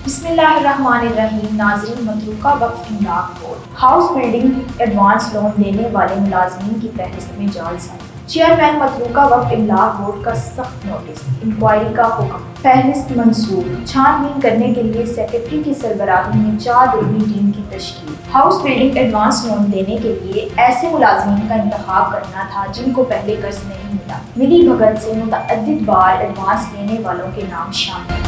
بسم اللہ الرحمن الرحیم۔ ناظرین، متروکہ وقف املاک board house building advance loan دینے والے ملازمین کی فہرست میں جعل سازی۔ چیئرمین متروکہ وقف املاک بورڈ کا سخت نوٹس، انکوائری کا حکم، فہرست منسوخ۔ چھان بین کرنے کے لیے سیکرٹری کی سربراہی میں 4 رکنی ٹیم کی تشکیل۔ ہاؤس بلڈنگ ایڈوانس لون دینے کے لیے ایسے ملازمین کا انتخاب کرنا تھا جن کو پہلے قرض نہیں ملا۔ ملی بھگت سے متعدد بار ایڈوانس لینے والوں کے نام شامل۔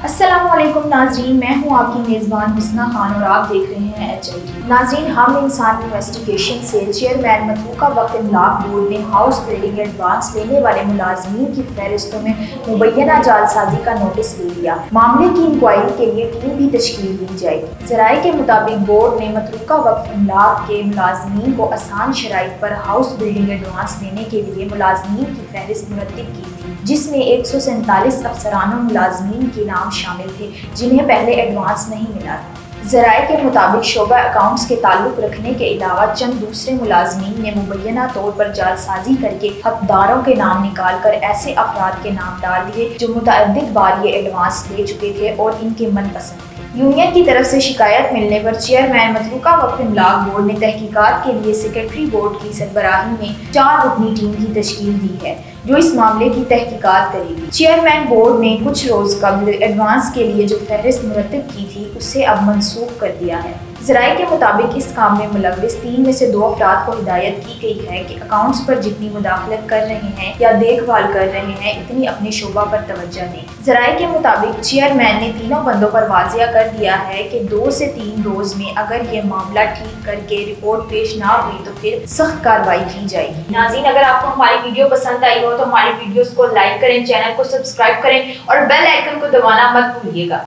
السلام علیکم ناظرین، میں ہوں آپ کی میزبان حسنہ خان اور آپ دیکھ رہے ہیں HID۔ ناظرین، ہم انسان انویسٹیگیشن سے چیئرمین متروکہ وقف املاک بورڈ نے ہاؤس بلڈنگ ایڈوانس لینے والے ملازمین کی فہرستوں میں مبینہ جعل سازی کا نوٹس لے لیا۔ معاملے کی انکوائری کے لیے ٹیم بھی تشکیل دی جائے گی۔ ذرائع کے مطابق بورڈ نے متروکہ وقف املاک کے ملازمین کو آسان شرائط پر ہاؤس بلڈنگ ایڈوانس دینے کے لیے ملازمین کی فہرست مرتب کی تھی، جس میں 147 افسران و ملازمین کے نام شامل تھے جنہیں پہلے ایڈوانس نہیں ملا تھا۔ ذرائع کے مطابق شعبہ اکاؤنٹس کے تعلق رکھنے کے علاوہ چند دوسرے ملازمین نے مبینہ طور پر جعل سازی کر کے حقداروں کے نام نکال کر ایسے افراد کے نام ڈال دیے جو متعدد بار یہ ایڈوانس لے چکے تھے اور ان کے من پسند تھے۔ یونین کی طرف سے شکایت ملنے پر چیئرمین متروکہ وقف املاک بورڈ نے تحقیقات کے لیے سیکرٹری بورڈ کی سربراہی میں 4 رکنی ٹیم کی تشکیل دی ہے جو اس معاملے کی تحقیقات کرے گی۔ چیئرمین بورڈ نے کچھ روز قبل ایڈوانس کے لیے جو فہرست مرتب کی تھی اسے اب منسوخ کر دیا ہے۔ ذرائع کے مطابق اس کام میں ملوث 3 میں سے 2 افراد کو ہدایت کی گئی ہے کہ اکاؤنٹس پر جتنی مداخلت کر رہے ہیں یا دیکھ بھال کر رہے ہیں اتنی اپنے شعبہ پر توجہ دیں۔ ذرائع کے مطابق چیئرمین نے تینوں بندوں پر واضح کر دیا ہے کہ 2 سے 3 روز میں اگر یہ معاملہ ٹھیک کر کے رپورٹ پیش نہ ہوئی تو پھر سخت کارروائی کی جائے گی۔ ناظرین، اگر آپ کو ہماری ویڈیو پسند آئی ہو تو ہماری ویڈیوز کو لائک کریں، چینل کو سبسکرائب کریں اور بیل آئیکن کو دبانا مت بھولیے گا۔